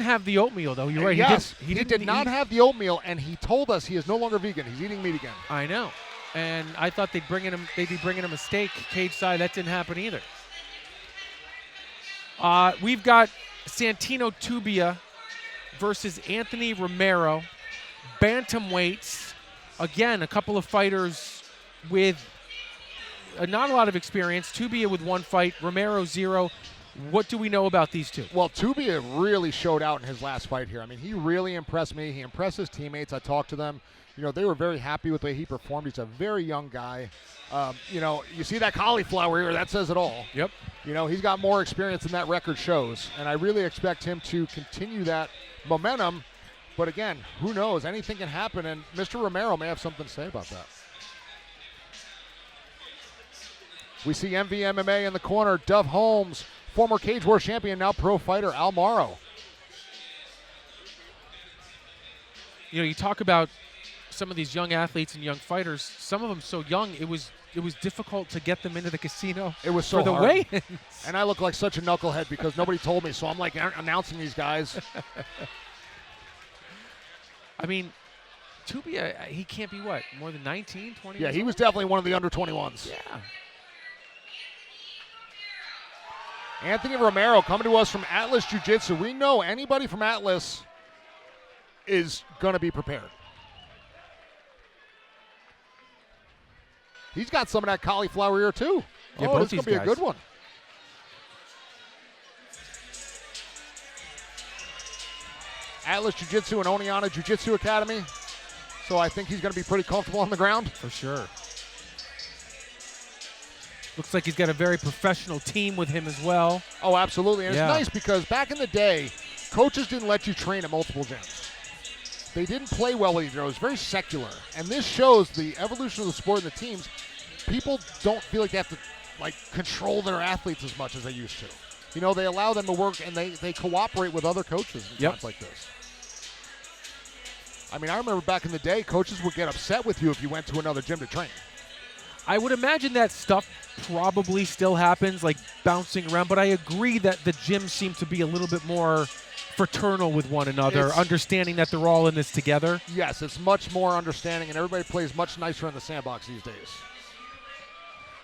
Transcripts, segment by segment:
have the oatmeal, though. You're right. Yes, he did not have the oatmeal, and he told us he is no longer vegan. He's eating meat again. I know. And I thought they'd be bringing him a steak cage side. That didn't happen either. We've got Santino Tubia versus Anthony Romero. Bantamweights. Again, a couple of fighters with not a lot of experience. Tubia with 1 fight, Romero 0. What do we know about these two? Well, Tubia really showed out in his last fight here. I mean, he really impressed me. He impressed his teammates. I talked to them. You know, they were very happy with the way he performed. He's a very young guy. You know, you see that cauliflower here, that says it all. Yep. You know, he's got more experience than that record shows, and I really expect him to continue that momentum. But again, who knows? Anything can happen, and Mr. Romero may have something to say about that. We see MVMMA in the corner, Dove Holmes, former Cage War champion, now pro fighter, Al Morrow. You know, you talk about some of these young athletes and young fighters. Some of them so young, it was difficult to get them into the casino. It was so for the hard. weigh-ins. And I look like such a knucklehead because nobody told me, so I'm like announcing these guys. I mean, Tubia, he can't be what, more than 19, 20? Yeah, he was definitely one of the under 21s. Yeah. Anthony Romero coming to us from Atlas Jiu-Jitsu. We know anybody from Atlas is going to be prepared. He's got some of that cauliflower ear, too. Yeah, this is going to be a good one. Atlas Jiu-Jitsu and Oneonta Jiu-Jitsu Academy. So I think he's going to be pretty comfortable on the ground. For sure. Looks like he's got a very professional team with him as well. Oh, absolutely. And Yeah. It's nice because back in the day, coaches didn't let you train at multiple gyms. They didn't play well with each other. It was very secular. And this shows the evolution of the sport and the teams. People don't feel like they have to control their athletes as much as they used to. You know, they allow them to work and they cooperate with other coaches in times like this. I mean, I remember back in the day, coaches would get upset with you if you went to another gym to train. I would imagine that stuff probably still happens, like bouncing around, but I agree that the gyms seem to be a little bit more fraternal with one another, understanding that they're all in this together. Yes, it's much more understanding, and everybody plays much nicer in the sandbox these days.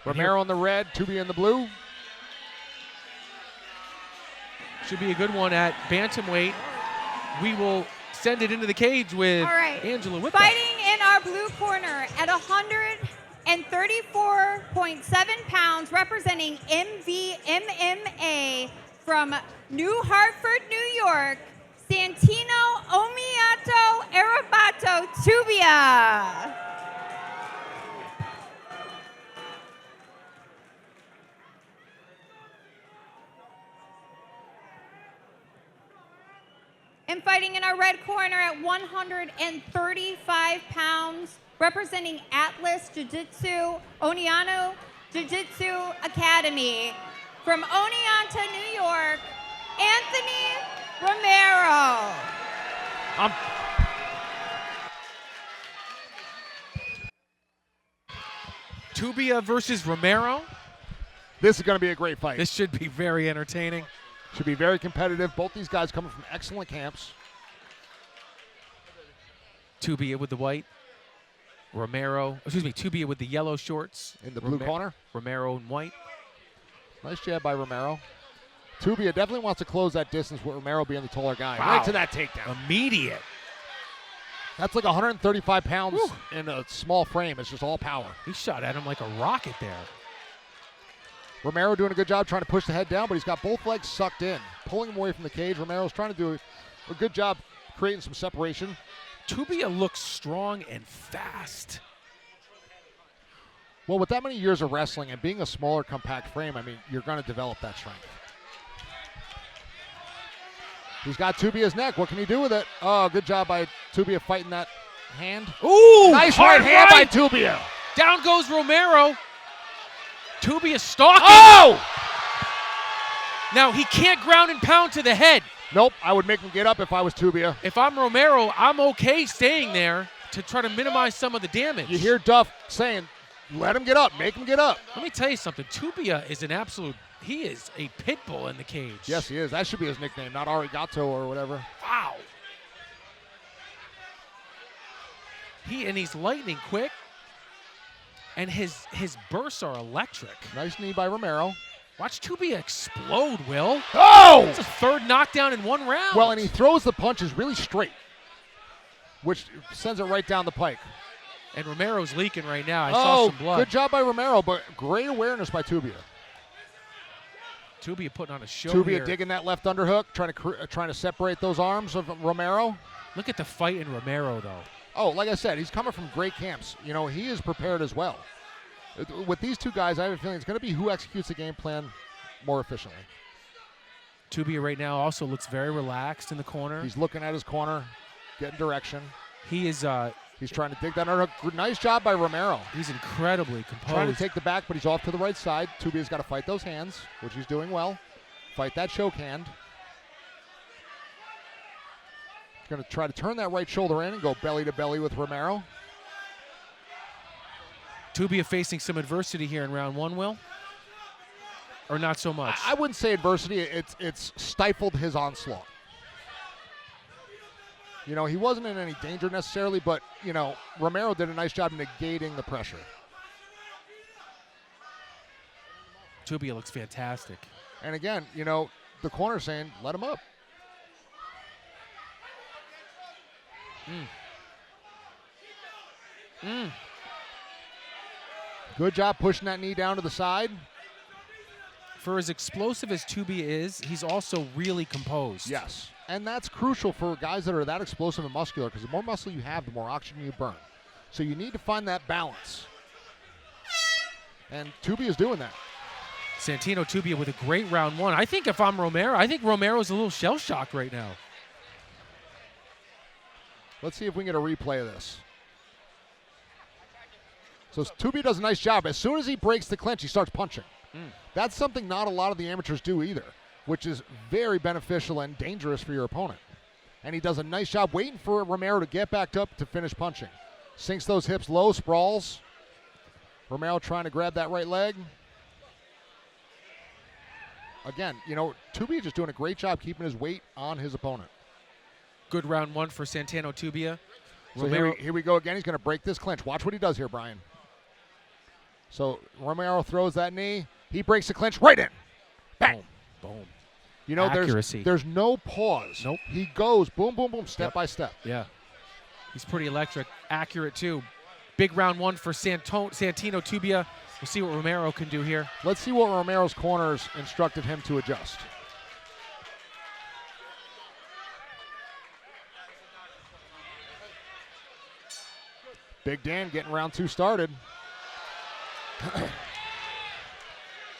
Romero in the red, Tubia in the blue. Should be a good one at bantamweight. We will send it into the cage with Angela Whitlock. Fighting in our blue corner at 134.7 pounds, representing MVMMA from New Hartford, New York, Santino Omiato Arabato Tubia. And fighting in our red corner at 135 pounds, representing Atlas Jiu-Jitsu, Oneonta Jiu-Jitsu Academy, from Oneonta, New York, Anthony Romero. Tubia versus Romero. This is going to be a great fight. This should be very entertaining. Should be very competitive. Both these guys coming from excellent camps. Tubia with the white. Tubia with the yellow shorts. In the blue corner. Romero in white. Nice jab by Romero. Tubia definitely wants to close that distance with Romero being the taller guy. Wow. Right to that takedown. Immediate. That's like 135 pounds in a small frame. It's just all power. He shot at him like a rocket there. Romero doing a good job trying to push the head down, but he's got both legs sucked in, pulling him away from the cage. Romero's trying to do a good job creating some separation. Tubia looks strong and fast. Well, with that many years of wrestling and being a smaller, compact frame, I mean, you're going to develop that strength. He's got Tubia's neck. What can he do with it? Oh, good job by Tubia fighting that hand. Ooh! Nice right hand by Tubia. Down goes Romero. Tubia stalking. Oh! Now, he can't ground and pound to the head. Nope, I would make him get up if I was Tubia. If I'm Romero, I'm okay staying there to try to minimize some of the damage. You hear Duff saying, let him get up, make him get up. Let me tell you something. Tubia is an absolute He is a pit bull in the cage. Yes, he is. That should be his nickname, not Arigato or whatever. Wow. He's lightning quick, and his bursts are electric. Nice knee by Romero. Watch Tubia explode, Will. Oh! It's a third knockdown in one round. Well, and he throws the punches really straight, which sends it right down the pike. And Romero's leaking right now. I saw some blood. Good job by Romero, but great awareness by Tubia. Tubia putting on a show Tubia here. digging that left underhook, trying to separate those arms of Romero. Look at the fight in Romero, though. Oh, like I said, he's coming from great camps. You know, he is prepared as well. With these two guys, I have a feeling it's going to be who executes the game plan more efficiently. Tubia right now also looks very relaxed in the corner. He's looking at his corner, getting direction. He is He's trying to dig that underhook. Nice job by Romero. he's incredibly composed. Trying to take the back, but he's off to the right side. Tubia's got to fight those hands, which he's doing well. Fight that choke hand. He's going to try to turn that right shoulder in and go belly to belly with Romero. Tubia facing some adversity here in round one, Will? Or not so much? I wouldn't say adversity. It's stifled his onslaught. You know, he wasn't in any danger necessarily, but, you know, Romero did a nice job negating the pressure. Tubia looks fantastic. And again, you know, the corner's saying, let him up. Good job pushing that knee down to the side. For as explosive as Tubia is, he's also really composed. Yes. And that's crucial for guys that are that explosive and muscular, because the more muscle you have, the more oxygen you burn. So you need to find that balance. And Tubia is doing that. Santino Tubia with a great round one. I think if I'm Romero, I think Romero's a little shell-shocked right now. Let's see if we can get a replay of this. So Tubia does a nice job. As soon as he breaks the clinch, he starts punching. That's something not a lot of the amateurs do either, which is very beneficial and dangerous for your opponent. And he does a nice job waiting for Romero to get back up to finish punching. Sinks those hips low, sprawls. Romero trying to grab that right leg. Again, you know, Tubia just doing a great job keeping his weight on his opponent. Good round one for Santino Tubia. So here we go again. He's going to break this clinch. Watch what he does here, Brian. So Romero throws that knee. He breaks the clinch right in. Bang. Boom. Boom. You know, Accuracy. there's no pause. Nope. He goes boom, boom, boom, step by step. Yeah. He's pretty electric. Accurate, too. Big round one for Santino Tubia. We'll see what Romero can do here. Let's see what Romero's corners instructed him to adjust. Big Dan getting round two started.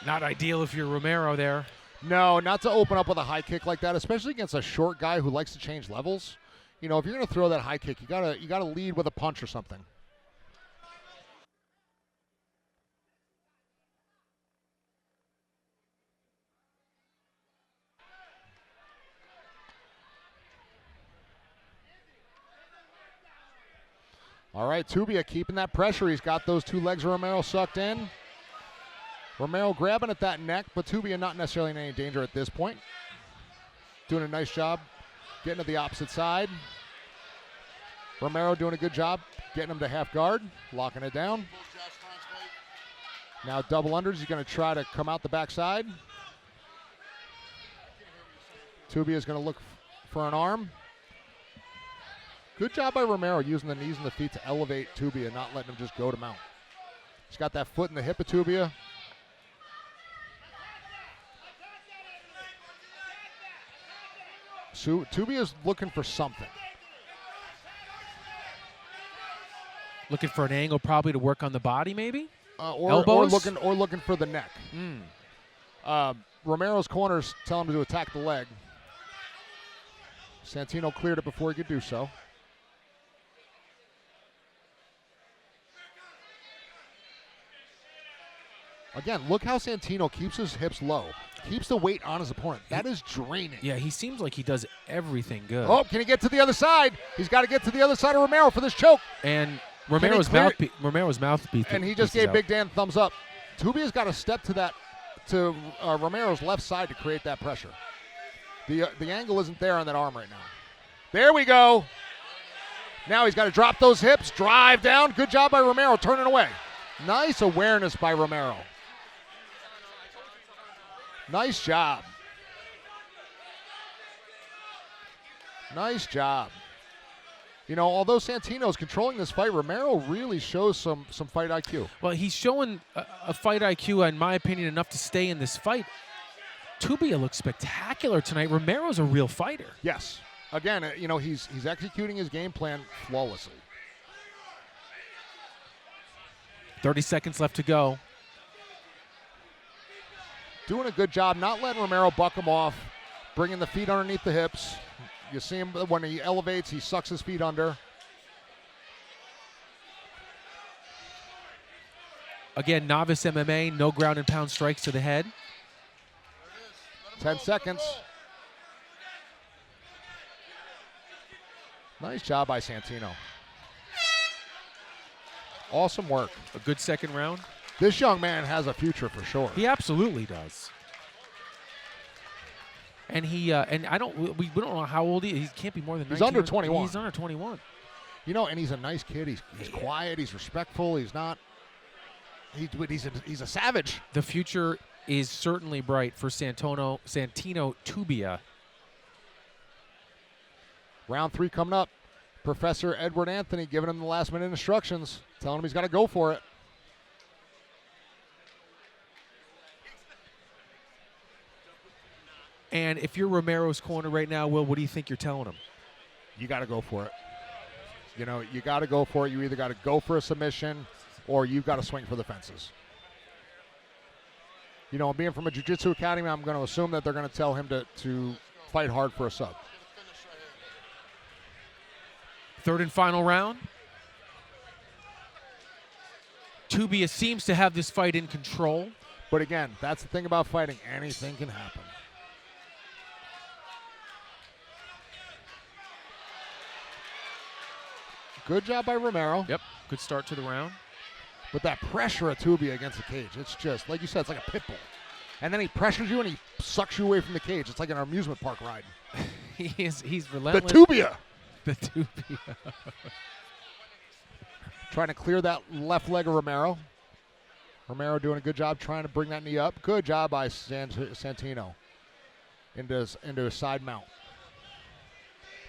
Not ideal if you're Romero there. No, not to open up with a high kick like that, especially against a short guy who likes to change levels. You know, if you're going to throw that high kick, you gotta lead with a punch or something. All right, Tubia keeping that pressure. He's got those two legs of Romero sucked in. Romero grabbing at that neck, but Tubia not necessarily in any danger at this point. Doing a nice job getting to the opposite side. Romero doing a good job getting him to half guard, locking it down. Now double unders. He's going to try to come out the backside. Tubia is going to look for an arm. Good job by Romero using the knees and the feet to elevate Tubia, not letting him just go to mount. He's got that foot in the hip of Tubia. So Tubia's looking for something. Looking for an angle probably to work on the body, maybe? Or Elbows? looking for the neck. Romero's corners tell him to attack the leg. Santino cleared it before he could do so. Again, look how Santino keeps his hips low. Keeps the weight on his opponent. That is draining. Yeah, he seems like he does everything good. Oh, can he get to the other side? He's got to get to the other side of Romero for this choke. And Romero's mouthpiece. And he just gave Big Dan thumbs up. Tubia's got to step to to Romero's left side to create that pressure. The angle isn't there on that arm right now. There we go. Now he's got to drop those hips, drive down. Good job by Romero, turning away. Nice awareness by Romero. Nice job. Nice job. You know, although Santino's controlling this fight, Romero really shows some fight IQ. Well, he's showing a fight IQ, in my opinion, enough to stay in this fight. Tubia looks spectacular tonight. Romero's a real fighter. Yes. Again, you know, he's executing his game plan flawlessly. 30 seconds left to go. Doing a good job, not letting Romero buck him off, bringing the feet underneath the hips. You see him when he elevates, he sucks his feet under. Again, novice MMA, no ground and pound strikes to the head. 10 seconds. Nice job by Santino. Awesome work. A good second round. This young man has a future for sure. He absolutely does. And we don't know how old he is. He can't be more than 19. He's under 21. He's under 21. You know, and he's a nice kid. He's quiet. He's respectful. He's not. He's a savage. The future is certainly bright for Santino Tubia. Round 3 coming up. Professor Edward Anthony giving him the last-minute instructions, telling him he's got to go for it. And if you're Romero's corner right now, Will, what do you think you're telling him? You got to go for it. You know, you got to go for it. You either got to go for a submission or you've got to swing for the fences. You know, being from a jiu-jitsu academy, I'm going to assume that they're going to tell him to fight hard for a sub. Third and final round. Tubia seems to have this fight in control. But again, that's the thing about fighting. Anything can happen. Good job by Romero. Yep, good start to the round. But that pressure of Tubia against the cage, it's just, like you said, it's like a pit bull. And then he pressures you and he sucks you away from the cage. It's like an amusement park ride. He's relentless. The Tubia. The Tubia. Trying to clear that left leg of Romero. Romero doing a good job trying to bring that knee up. Good job by Santino into a side mount.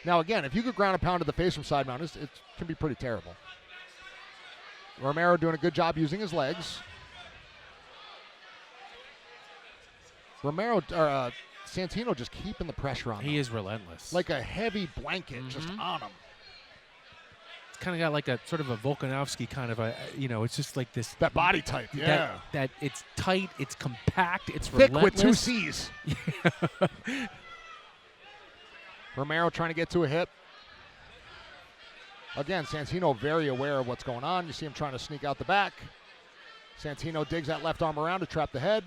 Now, again, if you could ground a pound to the face from side mount, it can be pretty terrible. Romero doing a good job using his legs. Santino just keeping the pressure on him. He is relentless. Like a heavy blanket just on him. It's kind of got like a sort of a Volkanovski kind of a, it's just like this. That body type, yeah. That it's tight, it's compact, it's thick relentless. with 2 C's. Romero trying to get to a hip. Again, Santino very aware of what's going on. You see him trying to sneak out the back. Santino digs that left arm around to trap the head.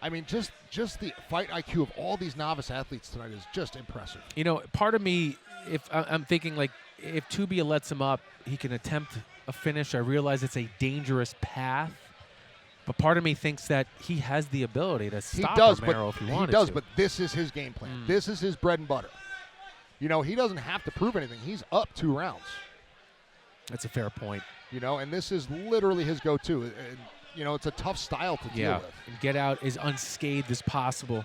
I mean, just the fight IQ of all these novice athletes tonight is just impressive. You know, part of me, if I'm thinking like, if Tubia lets him up, he can attempt a finish. I realize it's a dangerous path, but part of me thinks that he has the ability to stop Romero if he wanted to. He does, but this is his game plan. This is his bread and butter. You know, he doesn't have to prove anything. He's up 2 rounds. That's a fair point. You know, and this is literally his go-to. And, you know, it's a tough style to deal with. And get out as unscathed as possible.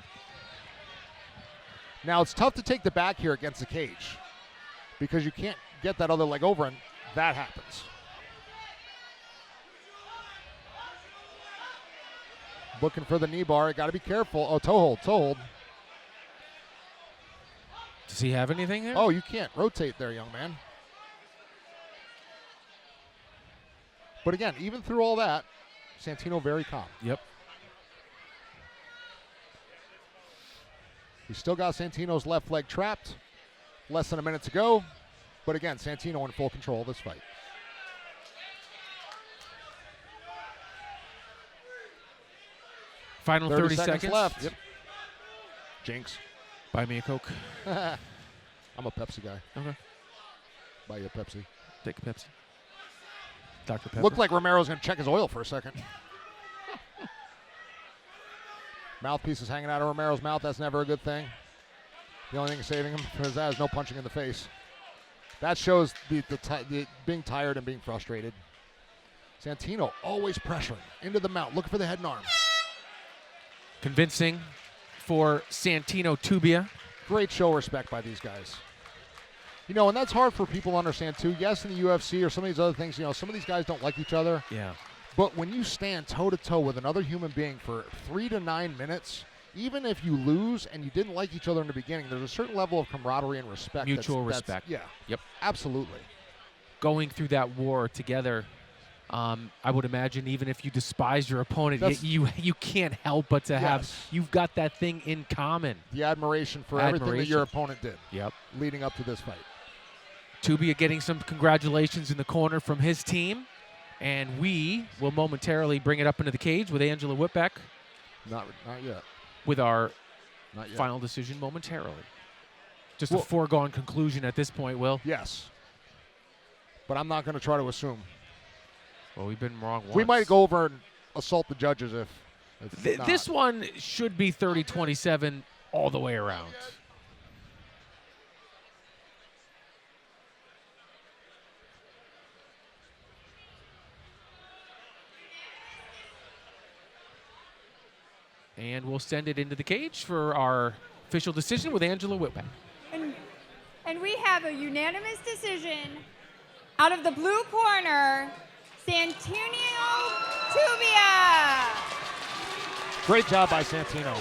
Now, it's tough to take the back here against the cage because you can't get that other leg over, and that happens. Looking for the knee bar. Got to be careful. Oh, toe hold. Does he have anything there? Oh, you can't rotate there, young man. But again, even through all that, Santino very calm. Yep. He's still got Santino's left leg trapped. Less than a minute to go. But again, Santino in full control of this fight. Final 30 seconds left. Yep. Jinx. Buy me a Coke. I'm a Pepsi guy. Okay. Buy you a Pepsi. Take a Pepsi. Dr. Pepper. Looked like Romero's going to check his oil for a second. Mouthpiece is hanging out of Romero's mouth. That's never a good thing. The only thing saving him from that is no punching in the face. That shows the being tired and being frustrated. Santino always pressuring into the mount, looking for the head and arm. Convincing for Santino Tubia. Great show of respect by these guys. You know, and that's hard for people to understand too. Yes, in the UFC or some of these other things, you know, some of these guys don't like each other. Yeah. But when you stand toe-to-toe with another human being for 3 to 9 minutes, even if you lose and you didn't like each other in the beginning, there's a certain level of camaraderie and respect. Mutual respect. Yeah. Yep. Absolutely. Going through that war together, I would imagine even if you despise your opponent, you can't help but to have, you've got that thing in common. The admiration for everything that your opponent did. Yep. Leading up to this fight. Tubia getting some congratulations in the corner from his team. And we will momentarily bring it up into the cage with Angela Whitbeck. Not yet. With our Not yet. final decision momentarily. Just a foregone conclusion at this point, Will. Yes. But I'm not going to try to assume. Well, we've been wrong once. We might go over and assault the judges if this one should be 30-27 all the way around. And we'll send it into the cage for our official decision with Angela Whitbeck. And we have a unanimous decision out of the blue corner, Santino Tubia. Great job by Santino.